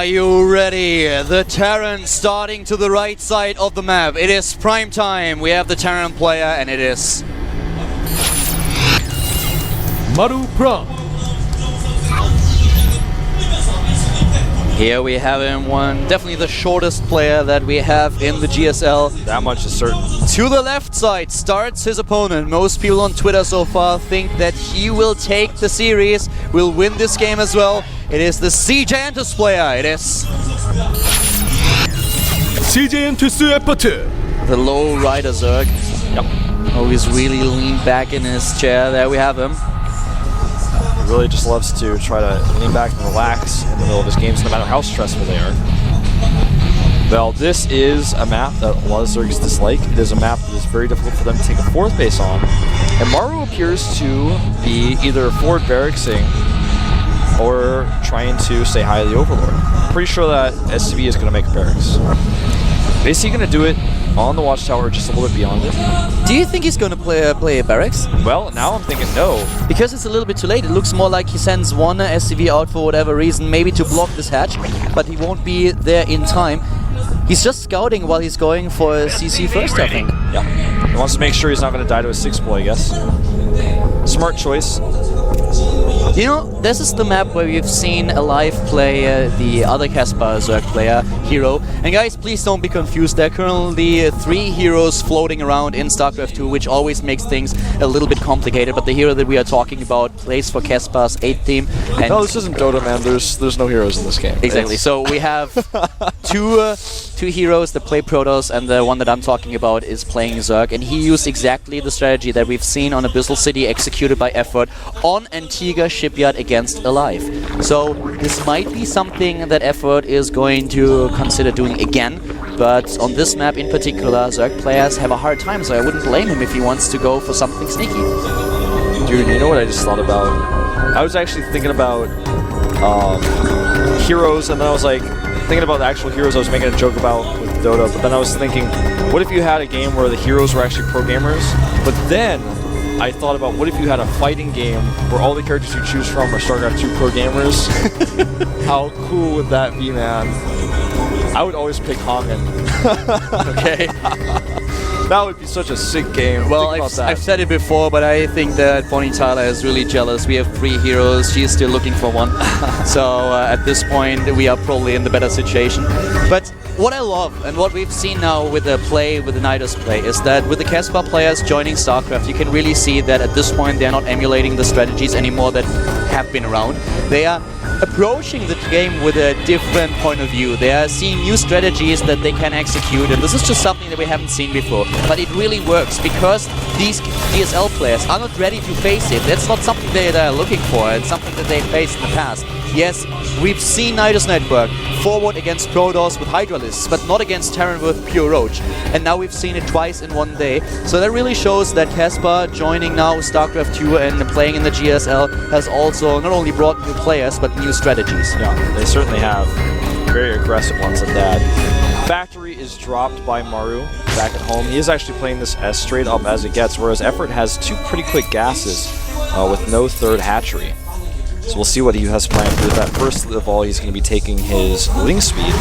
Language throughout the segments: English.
Are you ready? The Terran starting to the right side of the map. It is prime time. We have the Terran player and it is Maru Prime. Here we have him, definitely the shortest player that we have in the GSL. That much is certain. To the left side starts his opponent. Most people on Twitter so far think that he will take the series, will win this game as well. It is the CJ Entus player. It is CJ Entus Epatu. the low rider Zerg. Yep. Oh, he's really leaned back in his chair. There we have him. He really just loves to try to lean back and relax in the middle of his games, no matter how stressful they are. Well, this is a map that a lot of Zergs dislike. It is a map that is very difficult for them to take a fourth base on. And Maru appears to be either forward barracksing or trying to say hi to the Overlord. Pretty sure that SCV is going to make a barracks. Is he going to do it on the watchtower or just a little bit beyond it? Do you think he's going to play a barracks? Well, now I'm thinking no. Because it's a little bit too late. It looks more like he sends one SCV out for whatever reason, maybe to block this hatch, but he won't be there in time. He's just scouting while he's going for a CC first, I think. Yeah. He wants to make sure he's not going to die to a 6-boy, I guess. Smart choice. You know, this is the map where we've seen Alive play the other Caspar Zerg player, Hero. And guys, please don't be confused. There are currently 3 heroes floating around in StarCraft 2, which always makes things a little bit complicated. But the hero that we are talking about plays for Caspar's 8th team. And no, this isn't Dota, man. There's no heroes in this game. Exactly. So we have two heroes that play Protoss, and the one that I'm talking about is playing Zerg. And he used exactly the strategy that we've seen on Abyssal City executed by Effort on Antigua Shipyard against Alive. So this might be something that Effort is going to consider doing again, but on this map in particular, Zerg players have a hard time, so I wouldn't blame him if he wants to go for something sneaky. Dude, you know what I just thought about? I was actually thinking about heroes, and then I was like, thinking about the actual heroes I was making a joke about with Dota, but then I was thinking, what if you had a game where the heroes were actually pro gamers? But then I thought about, what if you had a fighting game where all the characters you choose from are StarCraft 2 pro gamers? How cool would that be, man? I would always pick Hongen. Okay. That would be such a sick game. Well, I've said it before, but I think that Bonnie Tyler is really jealous. We have 3 heroes. She is still looking for one. So at this point, we are probably in the better situation. But what I love and what we've seen now with the play, with the Nidus play, is that with the Caspar players joining StarCraft, you can really see that at this point they're not emulating the strategies anymore that have been around. They are approaching the game with a different point of view. They are seeing new strategies that they can execute, and this is just something that we haven't seen before. But it really works because these GSL players are not ready to face it. That's not something they are looking for. It's something that they faced in the past. Yes, we've seen Nidus Network forward against Protoss with Hydralisks, but not against Terran with pure Roach. And now we've seen it twice in one day. So that really shows that Caspar joining now StarCraft 2 and playing in the GSL has also not only brought new players, but new strategies. Yeah, they certainly have. Very aggressive ones at that. Factory is dropped by Maru back at home. He is actually playing this as straight up as it gets, whereas Effort has 2 pretty quick gases with no 3rd hatchery. So we'll see what he has planned for that. First of all, he's going to be taking his link speed.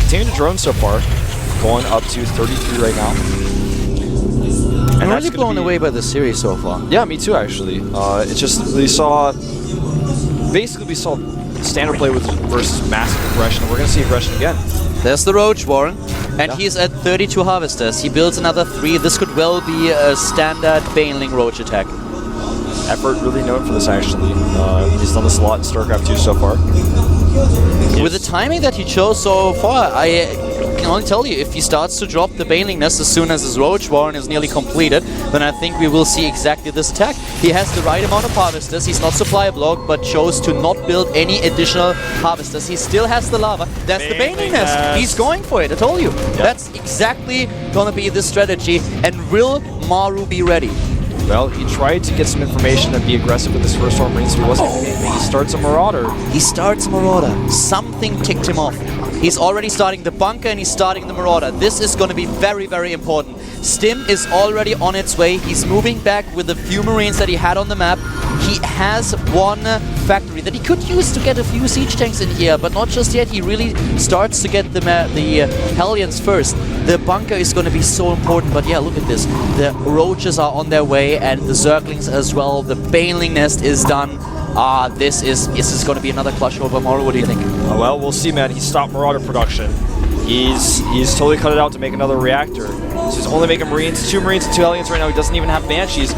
Continuing to drone so far, going up to 33 right now. And I'm really blown away by the series so far. Yeah, me too, actually. It's just, we saw standard play versus massive aggression, and we're going to see aggression again. There's the Roach Warren, and he's at 32 Harvesters. He builds another 3. This could well be a standard Baneling Roach attack. Effort really known for this, actually. He's done this a lot in StarCraft 2 so far. Yes. With the timing that he chose so far, I can only tell you, if he starts to drop the Baneling Nest as soon as his Roach Warren is nearly completed, then I think we will see exactly this attack. He has the right amount of Harvesters. He's not supply blocked, but chose to not build any additional Harvesters. He still has the lava. That's the Baneling Nest. He's going for it, I told you. Yep. That's exactly gonna be the strategy. And will Maru be ready? Well, he tried to get some information and be aggressive with his first Storm Marine, so he wasn't getting anything. He starts a Marauder. He starts a Marauder. Something ticked him off. He's already starting the bunker and he's starting the Marauder. This is going to be very, very important. Stim is already on its way. He's moving back with the few Marines that he had on the map. He has one factory that he could use to get a few siege tanks in here, but not just yet. He really starts to get the Hellions first. The bunker is going to be so important, but yeah, look at this. The roaches are on their way, and the zerglings as well. The baneling nest is done. This is going to be another clutch over Maru. What do you think? Well, we'll see, man. He stopped Marauder production. He's totally cut it out to make another reactor. So he's only making Marines, 2 Marines and 2 Hellions right now. He doesn't even have Banshees.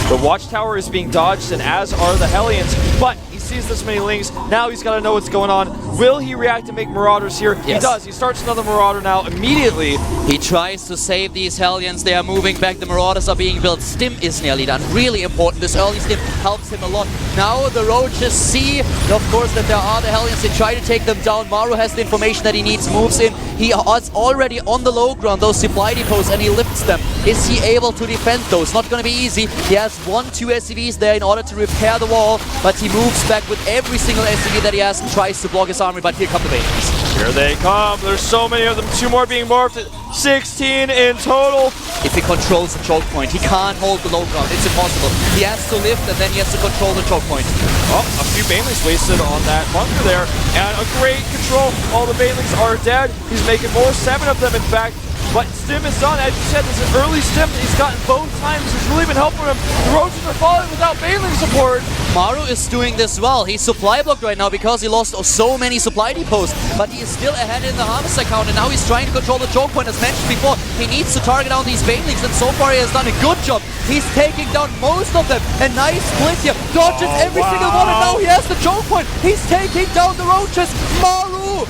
The Watchtower is being dodged, and as are the Hellions, but he sees this many Lings. Now he's got to know what's going on. Will he react and make Marauders here? Yes. He does. He starts another Marauder now immediately. He tries to save these Hellions. They are moving back. The Marauders are being built. Stim is nearly done. Really important. This early Stim helps him a lot. Now the Roaches see, of course, that there are the Hellions. They try to take them down. Maru has the information that he needs, moves in. He is already on the low ground, those supply depots, and he lifts them. Is he able to defend those? Not going to be easy. He has 1-2 SCVs there in order to repair the wall, but he moves back with every single SCV that he has and tries to block his army, but here come the Banelings. Here they come. There's so many of them. 2 more being morphed. 16 in total. If he controls the choke point, he can't hold the low ground. It's impossible. He has to lift, and then he has to control the choke point. Oh, a few Banelings wasted on that bunker there, and a great control. All the Banelings are dead. He's making more, 7 of them in fact. But Stim is done. As you said, this is an early Stim that he's gotten both times. It's really been helping him. The Roaches are falling without Baneling support. Maru is doing this well. He's supply blocked right now because he lost so many supply depots. But he is still ahead in the harvester count, and now he's trying to control the choke point. As mentioned before, he needs to target down these Banelings, and so far he has done a good job. He's taking down most of them. A nice split here. Dodges every single one, and now he has the choke point. He's taking down the Roaches. Maru!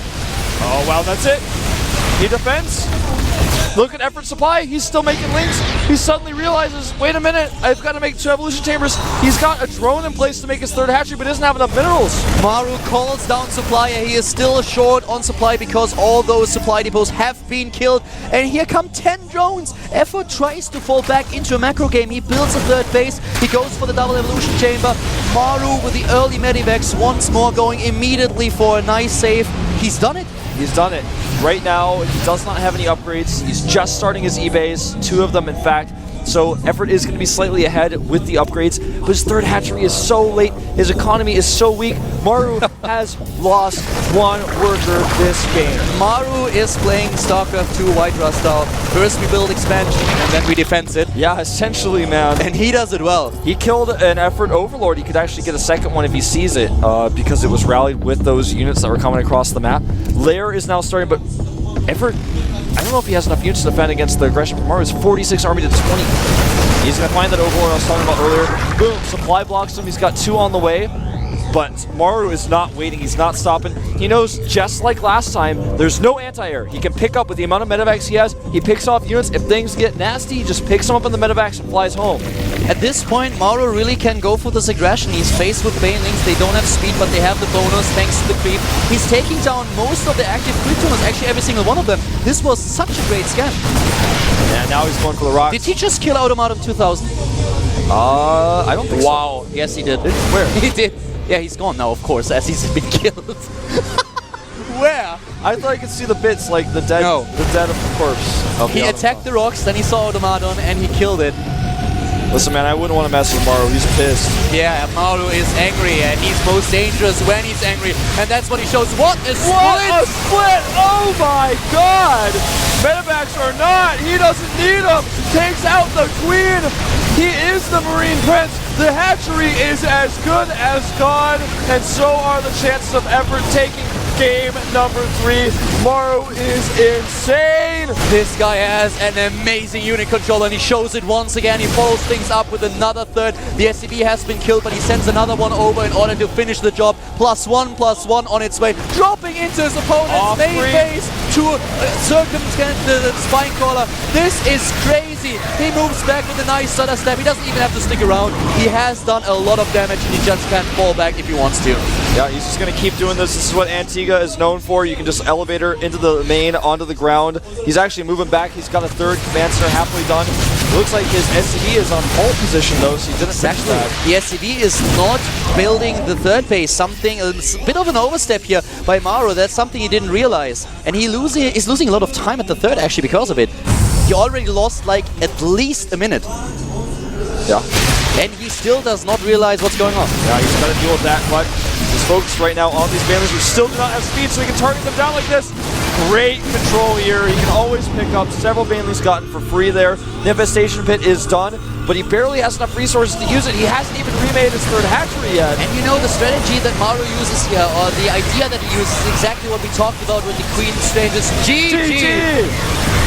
Oh, wow, that's it. He defends. Look at effort supply. He's still making links. He suddenly realizes, wait a minute, I've got to make 2 evolution chambers. He's got a drone in place to make his 3rd hatchery, but doesn't have enough minerals. Maru calls down supply. He is still short on supply because all those supply depots have been killed. And here come 10 drones. Effort tries to fall back into a macro game. He builds a 3rd base. He goes for the double evolution chamber. Maru with the early medivacs once more going immediately for a nice save. He's done it. He's done it. Right now, he does not have any upgrades. He's just starting his E-base, 2 of them in fact. So effort is going to be slightly ahead with the upgrades, but his 3rd hatchery is so late. His economy is so weak. Maru has lost 1 worker this game. Maru is playing StarCraft 2 White Rust style. First we build expansion, and then we defense it. Yeah, essentially, man. And he does it well. He killed an effort overlord. He could actually get a 2nd one if he sees it, because it was rallied with those units that were coming across the map. Lair is now starting, but effort, I don't know if he has enough units to defend against the aggression from Maru. It's 46 army to 20. He's going to find that overlord I was talking about earlier. Boom, supply blocks him. He's got 2 on the way. But Maru is not waiting. He's not stopping. He knows, just like last time, there's no anti-air. He can pick up with the amount of medevacs he has. He picks off units. If things get nasty, he just picks them up in the medevacs and flies home. At this point, Maru really can go for this aggression. He's faced with Banelings. They don't have speed, but they have the bonus thanks to the creep. He's taking down most of the active creep tuners, actually every single one of them. This was such a great scan. Yeah, now he's going for the rocks. Did he just kill Automatum 2000? I don't think so. Wow. Yes, he did. Where? He did. Yeah, he's gone now, of course, as he's been killed. Where? I thought I could see the bits, like the dead, the dead of the corpse. He attacked the rocks, then he saw Automaton, and he killed it. Listen, man, I wouldn't want to mess with Maru. He's pissed. Yeah, Maru is angry, and he's most dangerous when he's angry. And that's what he shows. What a split! What a split! Oh my god! Medevacs or not, he doesn't need them. Takes out the queen. He is the Marine Prince. The hatchery is as good as gone, and so are the chances of effort taking game number 3. Maru is insane. This guy has an amazing unit control, and he shows it once again. He follows things up with another 3rd. The SCV has been killed, but he sends another one over in order to finish the job. +1/+1 on its way, dropping into his opponent's main base to circumvent the spine crawler. This is crazy. He moves back with a nice stutter step. He doesn't even have to stick around. He has done a lot of damage, and he just can't fall back if he wants to. Yeah, he's just going to keep doing this. This is what Antigua is known for. You can just elevate her into the main, onto the ground. He's actually moving back. He's got a 3rd command center happily done. It looks like his SCV is on pole position, though, so he didn't finish that. The SCV is not building the 3rd base. Something, a bit of an overstep here by Maru. That's something he didn't realize. And he's losing a lot of time at the 3rd, actually, because of it. He already lost, like, at least a minute. Yeah. And he still does not realize what's going on. Yeah, he's got to deal with that, but He's focused right now on these Banelings who still do not have speed, so he can target them down like this. Great control here. He can always pick up several Banelings gotten for free there. The infestation pit is done, but he barely has enough resources to use it. He hasn't even remade his third hatchery yet. And you know, the strategy that Maru uses here, or the idea that he uses, is exactly what we talked about with the Queen Exchanges. GG!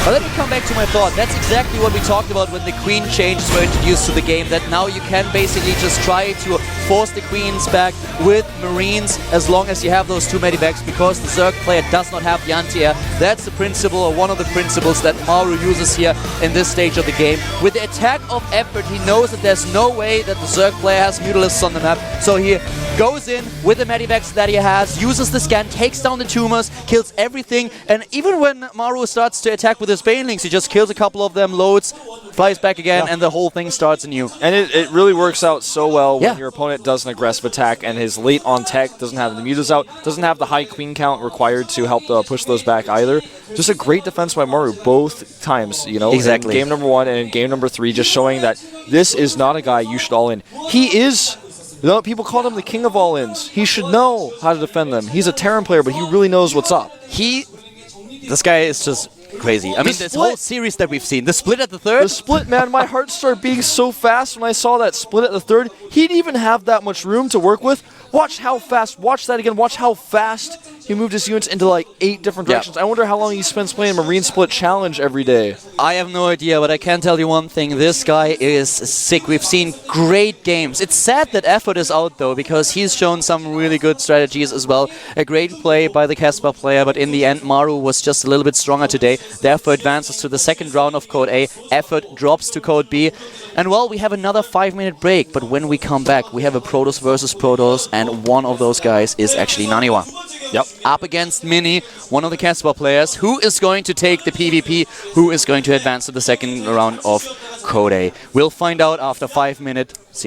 But let me come back to my thought. That's exactly what we talked about when the Queen changes were introduced to the game, that now you can basically just try to force the Queens back with Marines as long as you have those 2 medivacs, because the Zerg player does not have the anti-air. That's the principle, or one of the principles, that Maru uses here in this stage of the game. With the attack of effort, he knows that there's no way that the Zerg player has Mutalisks on the map, so he goes in with the medivacs that he has, uses the scan, takes down the tumors, kills everything, and even when Maru starts to attack with his Banelings, he just kills a couple of them, loads, flies back again, and the whole thing starts anew. And it really works out so well when your opponent does an aggressive attack and his late on tech doesn't have the mutas out, doesn't have the high queen count required to help push those back either. Just a great defense by Maru both times, you know, exactly. In game number 1 and in game number 3, just showing that this is not a guy you should all in. He is, you know, people call him the king of all-ins. He should know how to defend them. He's a Terran player, but he really knows what's up. This guy is just crazy. I mean, this whole series that we've seen, the split at the third. The split, man, my heart started beating so fast when I saw that split at the third. He didn't even have that much room to work with. Watch how fast, watch that again, watch how fast he moved his units into like 8 different directions. I wonder how long he spends playing Marine Split Challenge every day. I have no idea, but I can tell you one thing. This guy is sick. We've seen great games. It's sad that Effort is out, though, because he's shown some really good strategies as well. A great play by the Casper player, but in the end, Maru was just a little bit stronger today. Therefore, advances to the second round of Code A. Effort drops to Code B. And, well, we have another 5-minute break, but when we come back, we have a Protoss versus Protoss, and one of those guys is actually Naniwa. Yep. Up against Mini, one of the Casper players. Who is going to take the PvP? Who is going to advance to the second round of Code A? We'll find out after 5 minutes.